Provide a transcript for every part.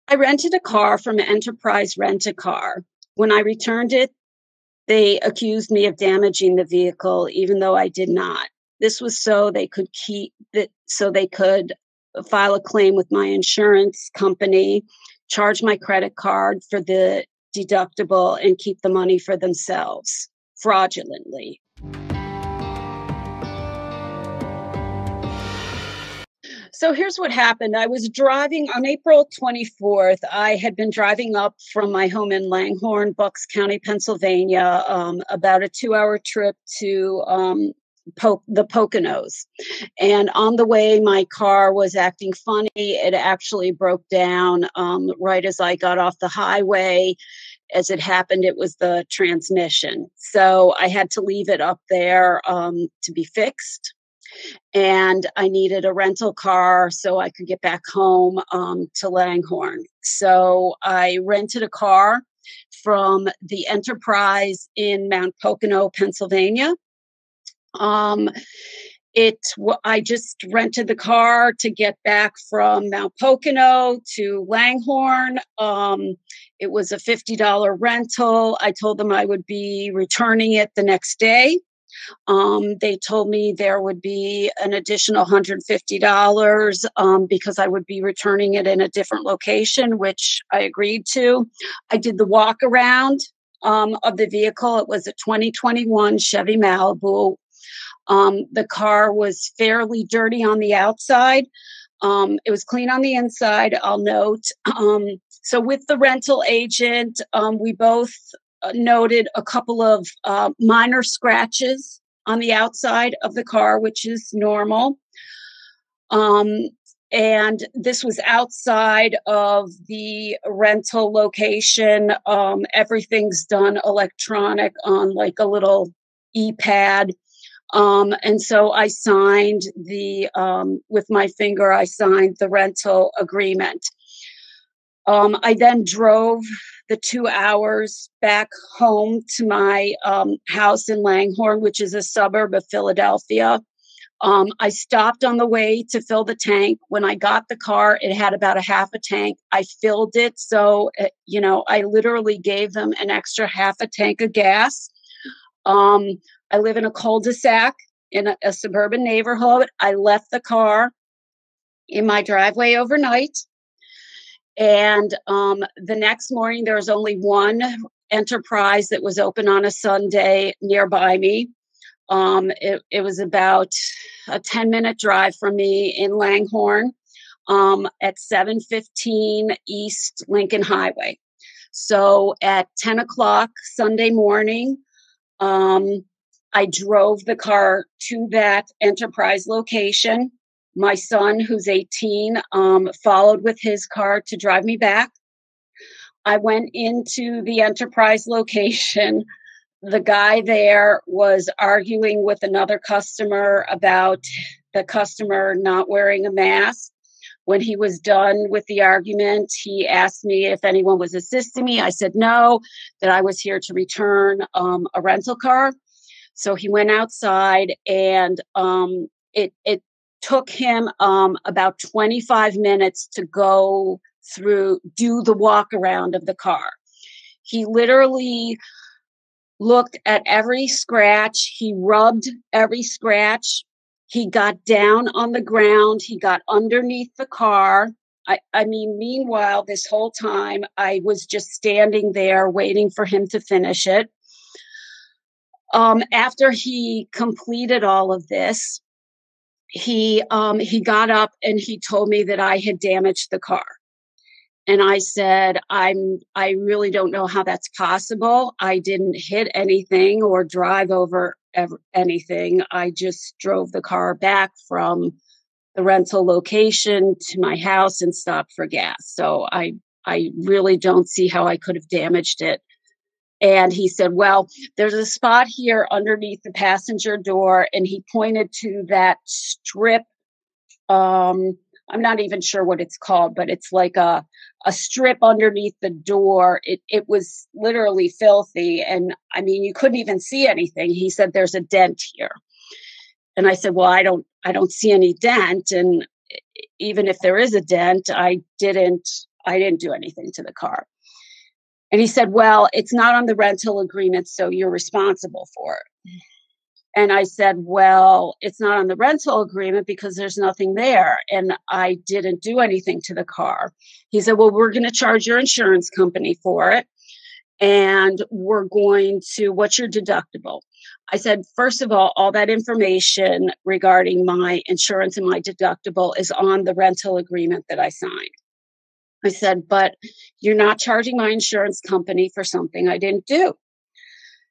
I rented a car from Enterprise Rent-A-Car. When I returned it, they accused me of damaging the vehicle, even though I did not. This was so they could file a claim with my insurance company, charge my credit card for the deductible, and keep the money for themselves fraudulently. So here's what happened. I was driving on April 24th. I had been driving up from my home in Langhorne, Bucks County, Pennsylvania, about a 2-hour trip to the Poconos. And on the way, my car was acting funny. It actually broke down right as I got off the highway. As it happened, it was the transmission. So I had to leave it up there to be fixed. And I needed a rental car so I could get back home to Langhorne. So I rented a car from the Enterprise in Mount Pocono, Pennsylvania. I just rented the car to get back from Mount Pocono to Langhorne. It was a $50 rental. I told them I would be returning it the next day. They told me there would be an additional $150 because I would be returning it in a different location, which I agreed to. I did the walk around of the vehicle. It was a 2021 Chevy Malibu. The car was fairly dirty on the outside. It was clean on the inside, I'll note. So with the rental agent, we both noted a couple of minor scratches on the outside of the car, which is normal. And this was outside of the rental location. Everything's done electronic on like a little e-pad. And so I signed with my finger, I signed the rental agreement. I then drove the 2 hours back home to my house in Langhorne, which is a suburb of Philadelphia. I stopped on the way to fill the tank. When I got the car, it had about a half a tank. I filled it. So, I literally gave them an extra half a tank of gas. I live in a cul-de-sac in a suburban neighborhood. I left the car in my driveway overnight. And the next morning, there was only one Enterprise that was open on a Sunday nearby me. It was about a 10-minute drive from me in Langhorne at 715 East Lincoln Highway. So at 10 o'clock Sunday morning, I drove the car to that Enterprise location. My son, who's 18, followed with his car to drive me back. I went into the Enterprise location. The guy there was arguing with another customer about the customer not wearing a mask. When he was done with the argument, he asked me if anyone was assisting me. I said no, that I was here to return a rental car. So he went outside, and it took him about 25 minutes to do the walk around of the car. He literally looked at every scratch. He rubbed every scratch. He got down on the ground. He got underneath the car. Meanwhile, this whole time, I was just standing there waiting for him to finish it. After he completed all of this, he got up and he told me that I had damaged the car. And I said, I really don't know how that's possible. I didn't hit anything or drive over anything. I just drove the car back from the rental location to my house and stopped for gas. So I really don't see how I could have damaged it. And he said, well, there's a spot here underneath the passenger door. And he pointed to that strip. I'm not even sure what it's called, but it's like a strip underneath the door. It was literally filthy. And you couldn't even see anything. He said, there's a dent here. And I said, well, I don't see any dent. And even if there is a dent, I didn't I didn't do anything to the car. And he said, well, it's not on the rental agreement, so you're responsible for it. And I said, well, it's not on the rental agreement because there's nothing there. And I didn't do anything to the car. He said, well, we're going to charge your insurance company for it. And we're going to, what's your deductible? I said, first of all that information regarding my insurance and my deductible is on the rental agreement that I signed. I said, but you're not charging my insurance company for something I didn't do.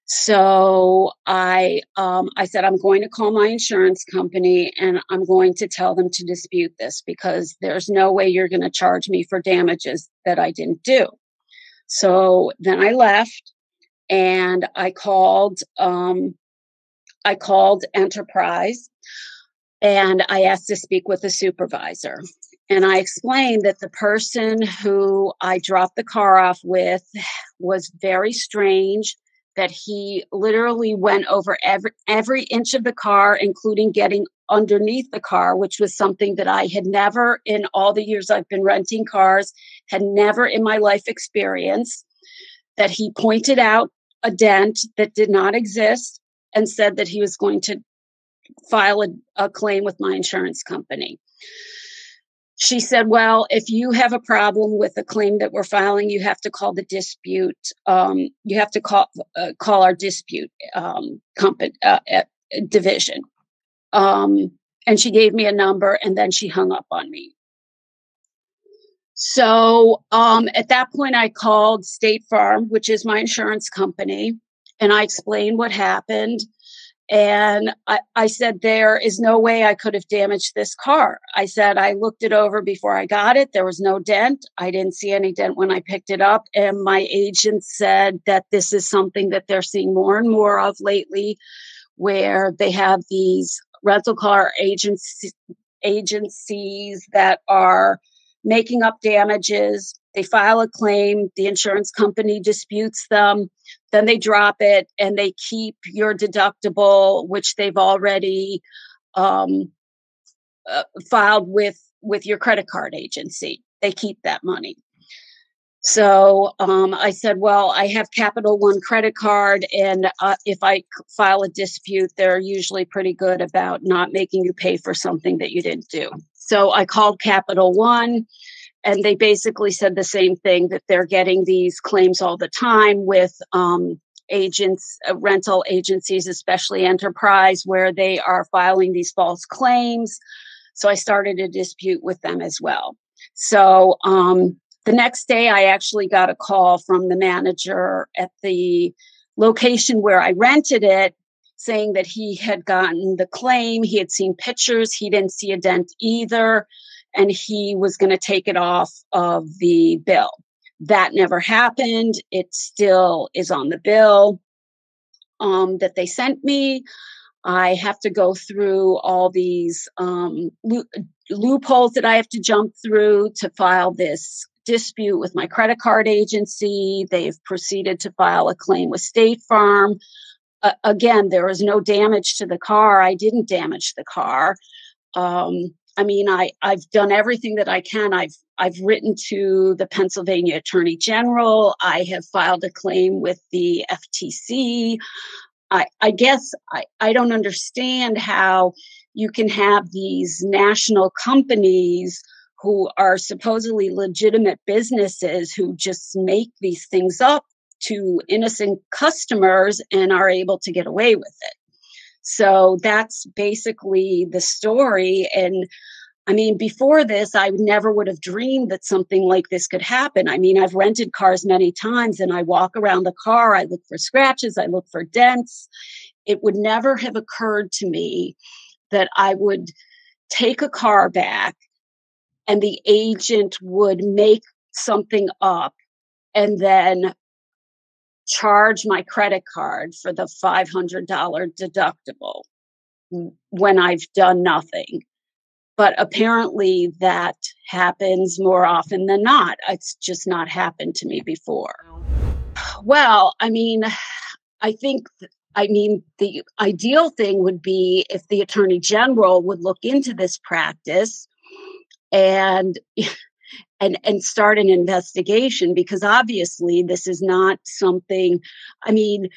So I said, I'm going to call my insurance company and I'm going to tell them to dispute this because there's no way you're going to charge me for damages that I didn't do. So then I left and I called Enterprise and I asked to speak with the supervisor. And I explained that the person who I dropped the car off with was very strange, that he literally went over every inch of the car, including getting underneath the car, which was something that I had never, in all the years I've been renting cars, had never in my life experienced. That he pointed out a dent that did not exist and said that he was going to file a claim with my insurance company. She said, well, if you have a problem with the claim that we're filing, you have to call the dispute. You have to call our dispute company division. And she gave me a number and then she hung up on me. So at that point, I called State Farm, which is my insurance company, and I explained what happened. And I said, there is no way I could have damaged this car. I said, I looked it over before I got it. There was no dent. I didn't see any dent when I picked it up. And my agent said that this is something that they're seeing more and more of lately, where they have these rental car agencies that are making up damages. They file a claim, the insurance company disputes them, then they drop it and they keep your deductible, which they've already filed with your credit card agency. They keep that money. So I said, well, I have Capital One credit card, and if I file a dispute, they're usually pretty good about not making you pay for something that you didn't do. So I called Capital One. And they basically said the same thing, that they're getting these claims all the time with rental agencies, especially Enterprise, where they are filing these false claims. So I started a dispute with them as well. So the next day, I actually got a call from the manager at the location where I rented it, saying that he had gotten the claim. He had seen pictures. He didn't see a dent either. And he was going to take it off of the bill. That never happened. It still is on the bill that they sent me. I have to go through all these loopholes that I have to jump through to file this dispute with my credit card agency. They've proceeded to file a claim with State Farm. Again, there was no damage to the car. I didn't damage the car. I've done everything that I can. I've written to the Pennsylvania Attorney General. I have filed a claim with the FTC. I guess I don't understand how you can have these national companies who are supposedly legitimate businesses who just make these things up to innocent customers and are able to get away with it. So that's basically the story. And before this, I never would have dreamed that something like this could happen. I've rented cars many times and I walk around the car. I look for scratches. I look for dents. It would never have occurred to me that I would take a car back and the agent would make something up and then charge my credit card for the $500 deductible when I've done nothing. But apparently that happens more often than not. It's just not happened to me before. Well, I think the ideal thing would be if the Attorney General would look into this practice and and start an investigation, because obviously this is not something, I mean,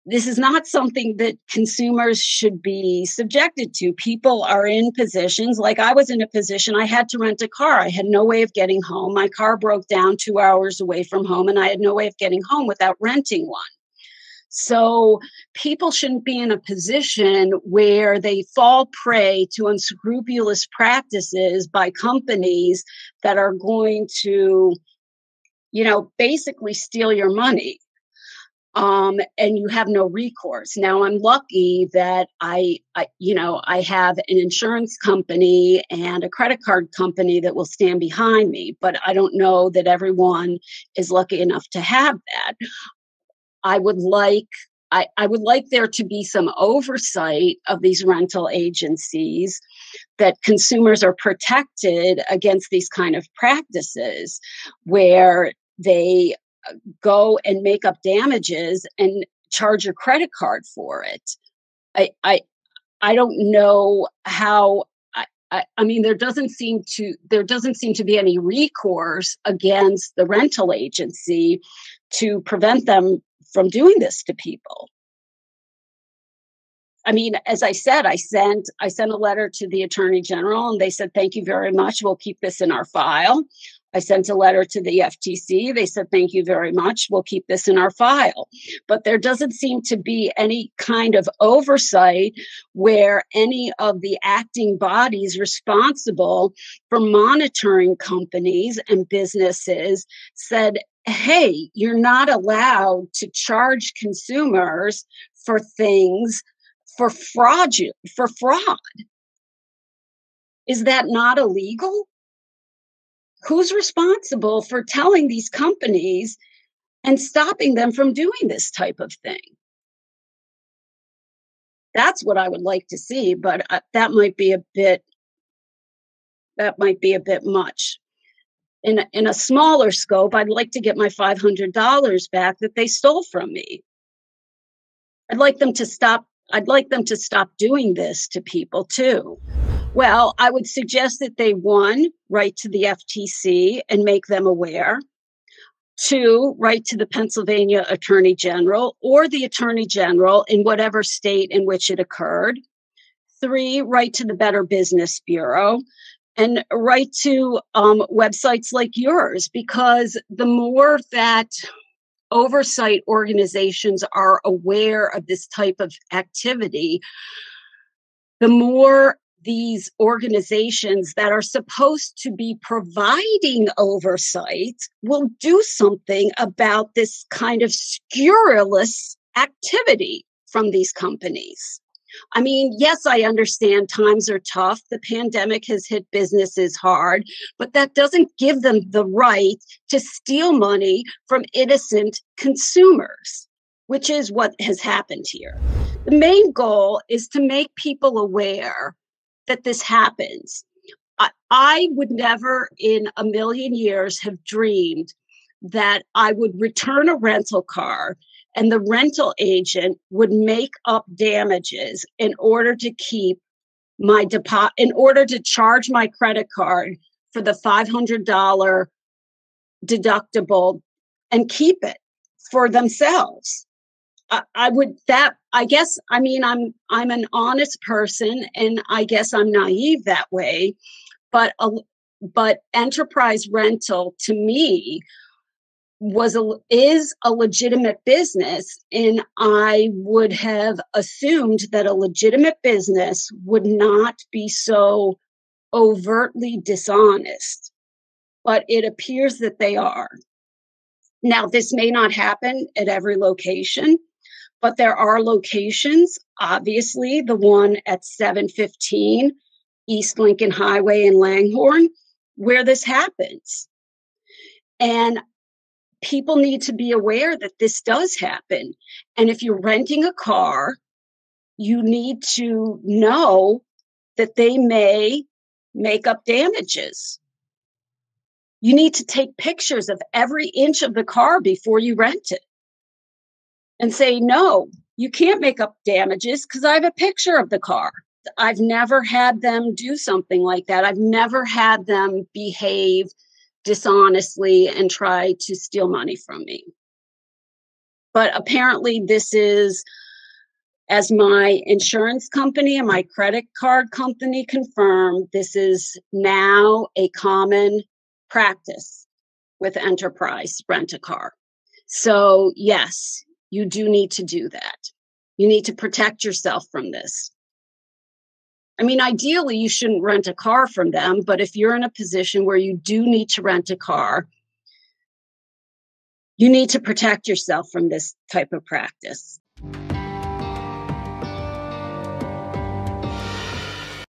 this is not something that consumers should be subjected to. People are in positions, like I was in a position, I had to rent a car. I had no way of getting home. My car broke down 2 hours away from home, and I had no way of getting home without renting one. So people shouldn't be in a position where they fall prey to unscrupulous practices by companies that are going to, basically steal your money. And you have no recourse. Now, I'm lucky that I have an insurance company and a credit card company that will stand behind me, but I don't know that everyone is lucky enough to have that. I would like there to be some oversight of these rental agencies, that consumers are protected against these kind of practices where they go and make up damages and charge your credit card for it. I don't know how. I mean, there doesn't seem to be any recourse against the rental agency to prevent them from doing this to people. I mean, as I said, I sent a letter to the Attorney General, and they said, "Thank you very much. We'll keep this in our file." I sent a letter to the FTC. They said, "Thank you very much. We'll keep this in our file." But there doesn't seem to be any kind of oversight where any of the acting bodies responsible for monitoring companies and businesses said, "Hey, you're not allowed to charge consumers for things for fraud. Is that not illegal? Who's responsible for telling these companies and stopping them from doing this type of thing?" That's what I would like to see, but that might be a bit much. In a smaller scope, I'd like to get my $500 back that they stole from me. I'd like them to stop doing this to people too. Well, I would suggest that they, one, write to the FTC and make them aware. Two, write to the Pennsylvania Attorney General or the Attorney General in whatever state in which it occurred. Three, write to the Better Business Bureau, and write to websites like yours, because the more that oversight organizations are aware of this type of activity, the more these organizations that are supposed to be providing oversight will do something about this kind of scurrilous activity from these companies. I mean, yes, I understand times are tough. The pandemic has hit businesses hard, but that doesn't give them the right to steal money from innocent consumers, which is what has happened here. The main goal is to make people aware that this happens. I would never in a million years have dreamed that I would return a rental car and the rental agent would make up damages in order to keep my deposit, in order to charge my credit card for the $500 deductible and keep it for themselves. I guess, I mean, I'm an honest person, and I guess I'm naive that way, but enterprise rental to me is a legitimate business, and I would have assumed that a legitimate business would not be so overtly dishonest, but it appears that they are. Now, this may not happen at every location, but there are locations, obviously the one at 715 East Lincoln Highway in Langhorne, where this happens. And people need to be aware that this does happen. And if you're renting a car, you need to know that they may make up damages. You need to take pictures of every inch of the car before you rent it and say, "No, you can't make up damages because I have a picture of the car." I've never had them do something like that. I've never had them behave dishonestly and try to steal money from me. But apparently this is, as my insurance company and my credit card company confirmed, this is now a common practice with Enterprise Rent-A-Car. So yes, you do need to do that. You need to protect yourself from this. I mean, ideally, you shouldn't rent a car from them, but if you're in a position where you do need to rent a car, you need to protect yourself from this type of practice.